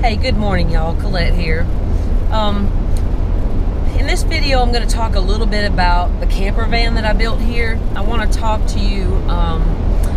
Hey, good morning, y'all. Colette here. In this video, I'm going to talk a little bit about the camper van that I built here. I want to talk to you,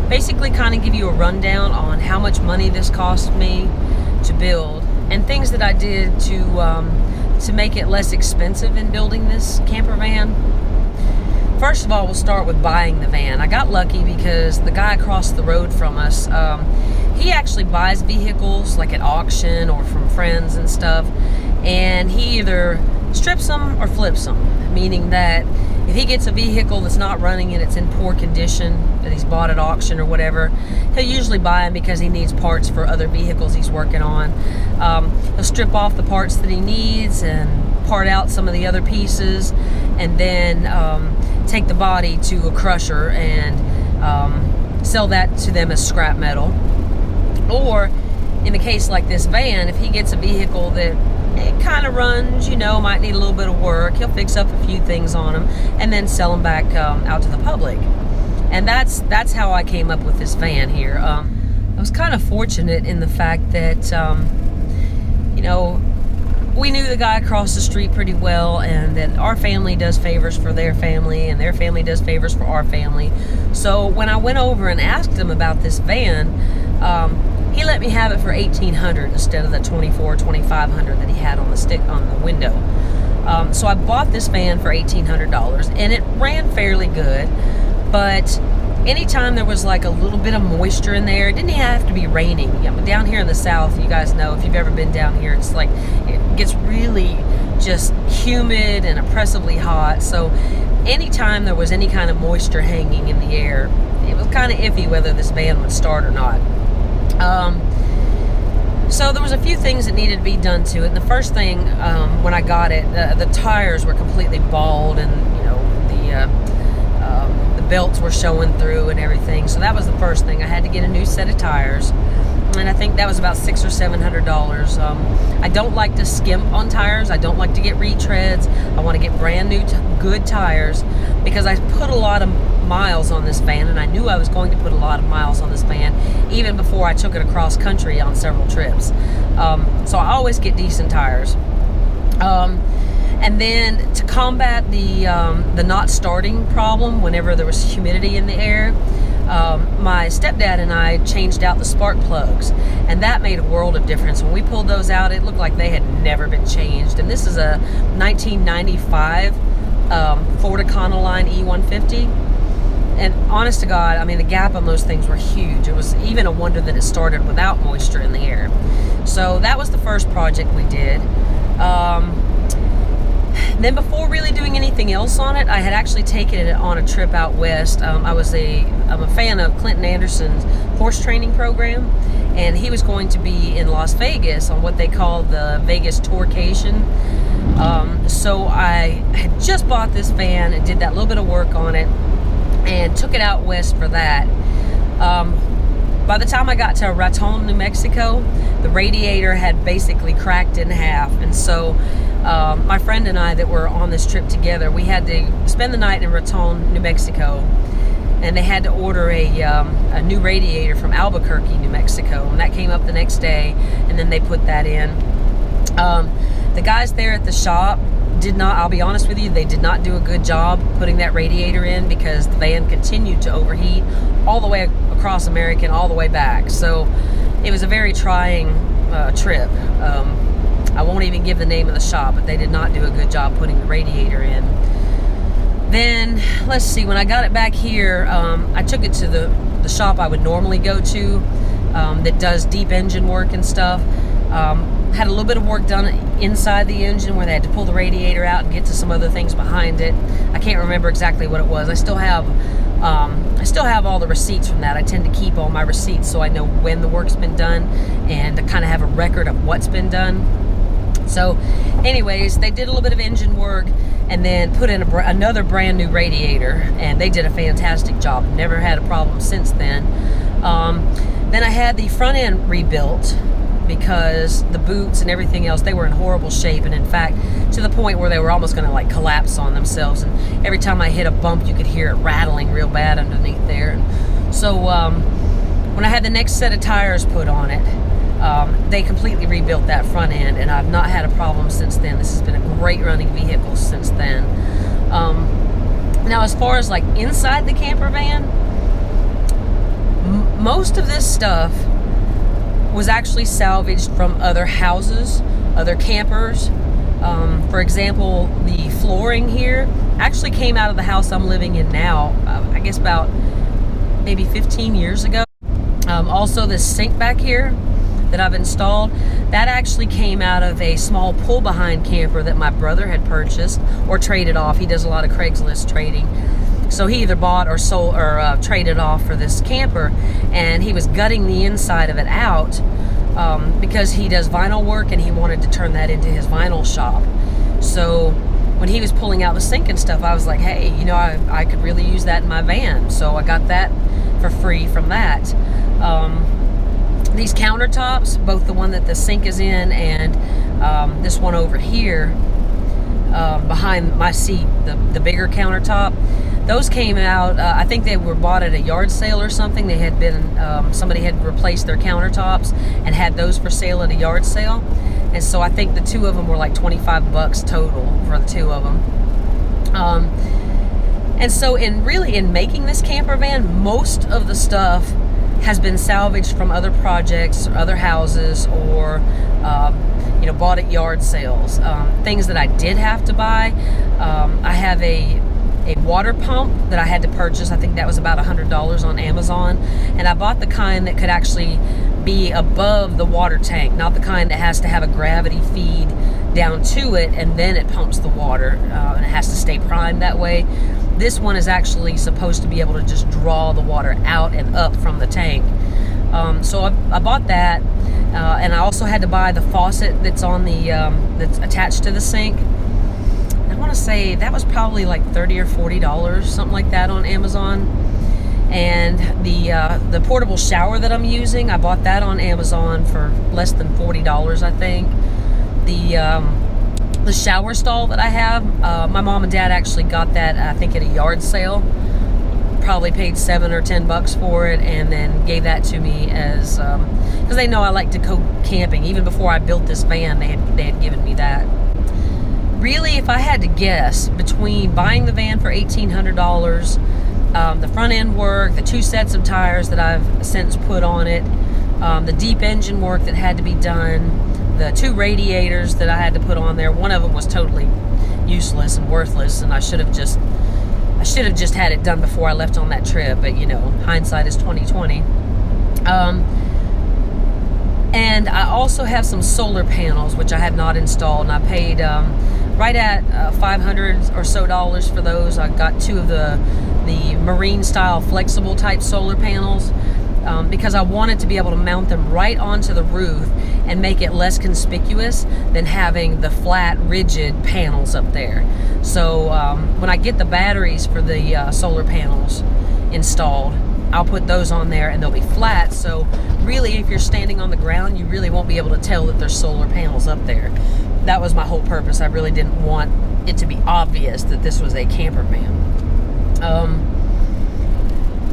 basically kind of give you a rundown on how much money this cost me to build and things that I did to make it less expensive in building this camper van. First of all, we'll start with buying the van. I got lucky because the guy across the road from us, he actually buys vehicles like at auction or from friends and stuff, and he either strips them or flips them, meaning that if he gets a vehicle that's not running and it's in poor condition that he's bought at auction or whatever, he'll usually buy them because he needs parts for other vehicles he's working on. He'll strip off the parts that he needs and part out some of the other pieces, and then take the body to a crusher and sell that to them as scrap metal. Or in the case like this van, if he gets a vehicle that it kind of runs, you know, might need a little bit of work, he'll fix up a few things on them and then sell them back out to the public. And that's how I came up with this van here. I was kind of fortunate in the fact that you know, we knew the guy across the street pretty well, and that our family does favors for their family and their family does favors for our family. So when I went over and asked him about this van, he let me have it for $1,800 instead of the $2,400-$2,500 that he had on the window. So I bought this van for $1,800, and it ran fairly good. But anytime there was like a little bit of moisture in there, it didn't have to be raining. Down here in the South, you guys know, if you've ever been down here, it's like it gets really just humid and oppressively hot. So anytime there was any kind of moisture hanging in the air, it was kind of iffy whether this van would start or not. So there was a few things that needed to be done to it. And the first thing, when I got it, the tires were completely bald, and you know, the belts were showing through and everything. So that was the first thing. I had to get a new set of tires, and I think that was about $600 or $700. I don't like to skimp on tires. I don't like to get retreads. I want to get brand new good tires, because I put a lot of miles on this van, and I knew I was going to put a lot of miles on this van even before I took it across country on several trips. So I always get decent tires. And then to combat the not starting problem whenever there was humidity in the air, my stepdad and I changed out the spark plugs, and that made a world of difference. When we pulled those out, it looked like they had never been changed. And this is a 1995 Ford Econoline E150. And honest to God, I mean, the gap on those things were huge. It was even a wonder that it started without moisture in the air. So that was the first project we did. Then before really doing anything else on it, I had actually taken it on a trip out west. I'm a fan of Clinton Anderson's horse training program, and he was going to be in Las Vegas on what they call the Vegas Tourcation. So I had just bought this van and did that little bit of work on it and took it out west for that. By the time I got to Raton, New Mexico, the radiator had basically cracked in half, and so my friend and I that were on this trip together, we had to spend the night in Raton, New Mexico, and they had to order a new radiator from Albuquerque, New Mexico, and that came up the next day, and then they put that in. The guys there at the shop did not, I'll be honest with you, they did not do a good job putting that radiator in, because the van continued to overheat all the way across America and all the way back. So it was a very trying trip. I won't even give the name of the shop, but they did not do a good job putting the radiator in. Then, let's see, when I got it back here, I took it to the shop I would normally go to that does deep engine work and stuff. Had a little bit of work done inside the engine where they had to pull the radiator out and get to some other things behind it. I can't remember exactly what it was. I still have all the receipts from that. I tend to keep all my receipts so I know when the work's been done and to kind of have a record of what's been done. So anyways, they did a little bit of engine work and then put in another brand new radiator, and they did a fantastic job. Never had a problem since then. Then I had the front end rebuilt, because the boots and everything else, they were in horrible shape, and in fact to the point where they were almost going to like collapse on themselves, and every time I hit a bump you could hear it rattling real bad underneath there. And so when I had the next set of tires put on it, They completely rebuilt that front end, and I've not had a problem since then. This has been a great running vehicle since then. Now, as far as like inside the camper van, most of this stuff was actually salvaged from other houses, other campers. For example, the flooring here actually came out of the house I'm living in now, I guess about maybe 15 years ago. Also, this sink back here that I've installed, that actually came out of a small pull-behind camper that my brother had purchased or traded off. He does a lot of Craigslist trading. So he either bought or sold or traded off for this camper, and he was gutting the inside of it out because he does vinyl work and he wanted to turn that into his vinyl shop. So when he was pulling out the sink and stuff, I was like, hey, you know, I could really use that in my van. So I got that for free from that. These countertops, both the one that the sink is in and this one over here behind my seat, the bigger countertop, those came out, I think they were bought at a yard sale or something. They had been, somebody had replaced their countertops and had those for sale at a yard sale. And so I think the two of them were like 25 bucks total for the two of them. And so in making this camper van, most of the stuff has been salvaged from other projects, or other houses, or you know, bought at yard sales. Things that I did have to buy, I have a water pump that I had to purchase. I think that was about $100 on Amazon, and I bought the kind that could actually be above the water tank, not the kind that has to have a gravity feed down to it and then it pumps the water, and it has to stay primed that way. This one is actually supposed to be able to just draw the water out and up from the tank. So I bought that, and I also had to buy the faucet that's on the that's attached to the sink. I want to say that was probably like $30 or $40, something like that, on Amazon. And the portable shower that I'm using, I bought that on Amazon for less than $40, I think. The shower stall that I have, my mom and dad actually got that, I think, at a yard sale. Probably paid $7 or $10 for it, and then gave that to me as because they know I like to go camping. Even before I built this van, they had given me that. Really, if I had to guess, between buying the van for $1,800, the front end work, the 2 sets of tires that I've since put on it, the deep engine work that had to be done, the 2 radiators that I had to put on there. One of them was totally useless and worthless, and I should have just had it done before I left on that trip. But you know, hindsight is 20/20. And I also have some solar panels which I have not installed, and I paid right at $500 or so for those. I got 2 of the marine style flexible type solar panels. Because I wanted to be able to mount them right onto the roof and make it less conspicuous than having the flat, rigid panels up there. So when I get the batteries for the solar panels installed, I'll put those on there and they'll be flat. So really, if you're standing on the ground, you really won't be able to tell that there's solar panels up there. That was my whole purpose. I really didn't want it to be obvious that this was a camper van.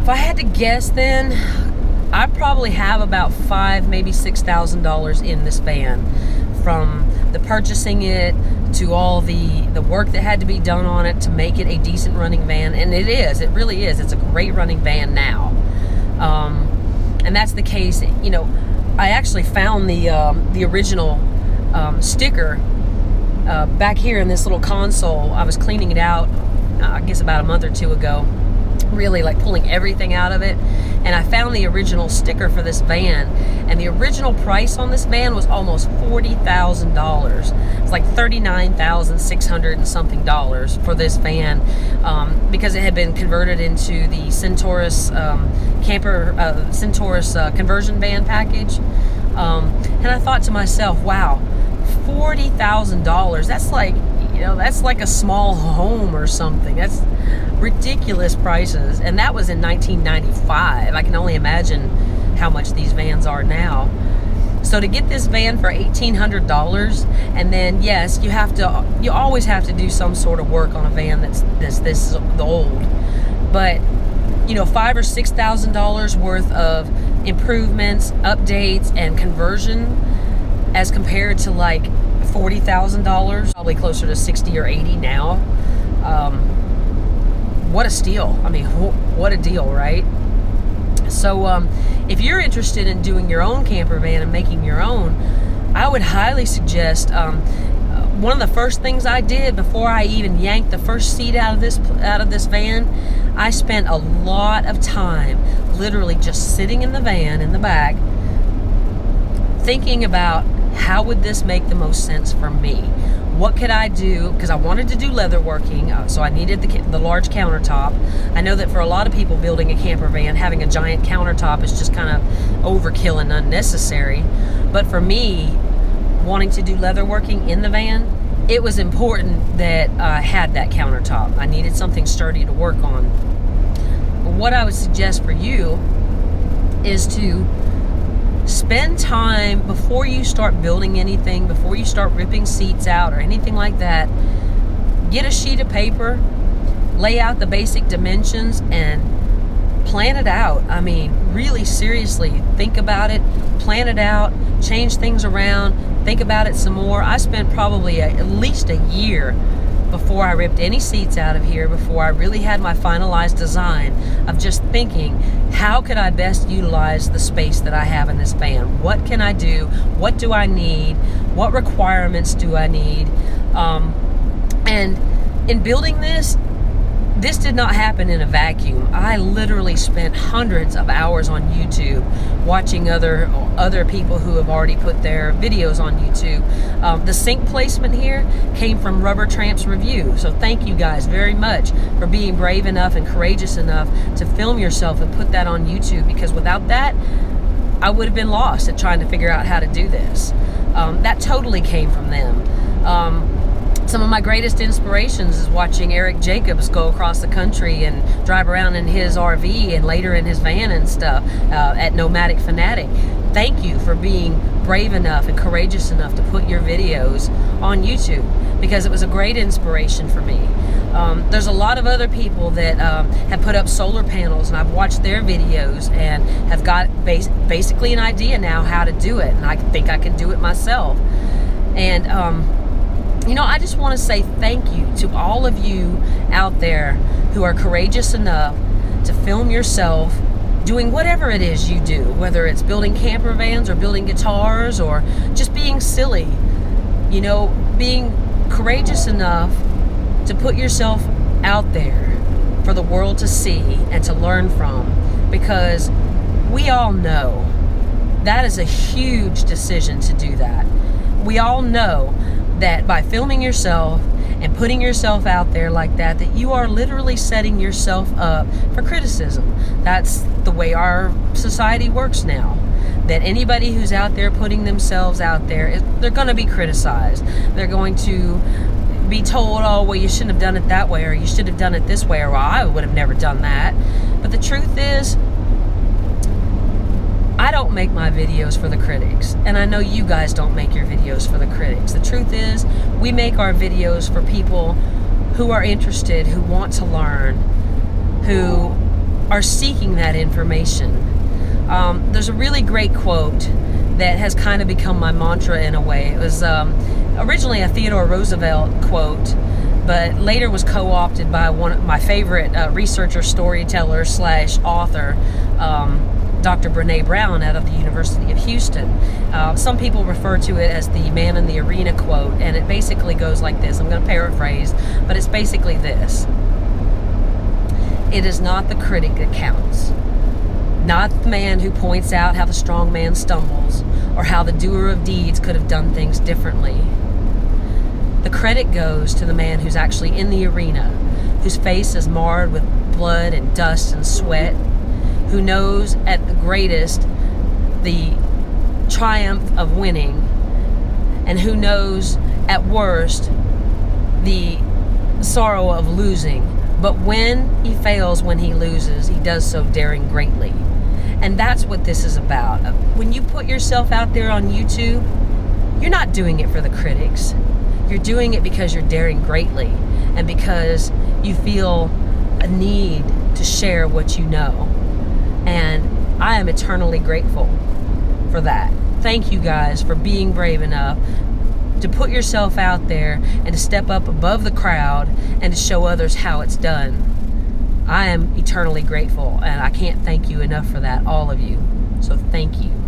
If I had to guess, then I probably have about $5,000, maybe $6,000 in this van, from the purchasing it to all the work that had to be done on it to make it a decent running van. And it really is. It's a great running van now. And that's the case. You know, I actually found the original sticker back here in this little console. I was cleaning it out, I guess about a month or 2 ago. Really like pulling everything out of it, and I found the original sticker for this van, and the original price on this van was almost $40,000. It's like $39,600 and something for this van, because it had been converted into the Centaurus conversion van package. And I thought to myself, wow, $40,000. That's like, you know, that's like a small home or something. That's ridiculous prices. And that was in 1995. I can only imagine how much these vans are now. So to get this van for $1,800, and then yes, you always have to do some sort of work on a van that's this old. But you know, $5,000 or $6,000 worth of improvements, updates, and conversion as compared to like $40,000, probably closer to 60 or 80 now. What a steal. I mean, what a deal, right? So if you're interested in doing your own camper van and making your own, I would highly suggest, one of the first things I did before I even yanked the first seat out of this van, I spent a lot of time literally just sitting in the van in the back thinking about how would this make the most sense for me. What could I do? Because I wanted to do leather working, so I needed the large countertop. I know that for a lot of people building a camper van, having a giant countertop is just kind of overkill and unnecessary. But for me, wanting to do leather working in the van, it was important that I had that countertop. I needed something sturdy to work on. What I would suggest for you is to spend time before you start building anything, before you start ripping seats out or anything like that. Get a sheet of paper, lay out the basic dimensions, and plan it out. I mean, really seriously, think about it, plan it out, change things around, think about it some more. I spent probably at least a year before I ripped any seats out of here, before I really had my finalized design of just thinking, how could I best utilize the space that I have in this van? What can I do? What do I need? What requirements do I need? And in building this did not happen in a vacuum. I literally spent hundreds of hours on YouTube watching other people who have already put their videos on YouTube. The sink placement here came from Rubber Tramps Review. So thank you guys very much for being brave enough and courageous enough to film yourself and put that on YouTube, because without that, I would have been lost at trying to figure out how to do this. That totally came from them. Some of my greatest inspirations is watching Eric Jacobs go across the country and drive around in his RV and later in his van and stuff at Nomadic Fanatic. Thank you for being brave enough and courageous enough to put your videos on YouTube, because it was a great inspiration for me. There's a lot of other people that have put up solar panels, and I've watched their videos and have got basically an idea now how to do it, and I think I can do it myself. And you know, I just want to say thank you to all of you out there who are courageous enough to film yourself doing whatever it is you do, whether it's building camper vans or building guitars or just being silly. You know, being courageous enough to put yourself out there for the world to see and to learn from, because we all know that is a huge decision to do that. We all know that by filming yourself and putting yourself out there like that, that you are literally setting yourself up for criticism. That's the way our society works now. That anybody who's out there putting themselves out there, they're going to be criticized. They're going to be told, oh, well, you shouldn't have done it that way, or you should have done it this way, or well, I would have never done that. But the truth is, I don't make my videos for the critics, and I know you guys don't make your videos for the critics. The truth is, we make our videos for people who are interested, who want to learn, who are seeking that information. There's a really great quote that has kind of become my mantra in a way. It was originally a Theodore Roosevelt quote, but later was co-opted by one of my favorite researcher, storyteller / author, Dr. Brene Brown out of the University of Houston. Some people refer to it as the man in the arena quote, and it basically goes like this. I'm going to paraphrase, but it's basically this. It is not the critic that counts. Not the man who points out how the strong man stumbles or how the doer of deeds could have done things differently. The credit goes to the man who's actually in the arena, whose face is marred with blood and dust and sweat, who knows at the greatest the triumph of winning, and who knows at worst the sorrow of losing. But when he fails, when he loses, he does so daring greatly. And that's what this is about. When you put yourself out there on YouTube, you're not doing it for the critics. You're doing it because you're daring greatly, and because you feel a need to share what you know. And I am eternally grateful for that. Thank you guys for being brave enough to put yourself out there and to step up above the crowd and to show others how it's done. I am eternally grateful, and I can't thank you enough for that, all of you. So thank you.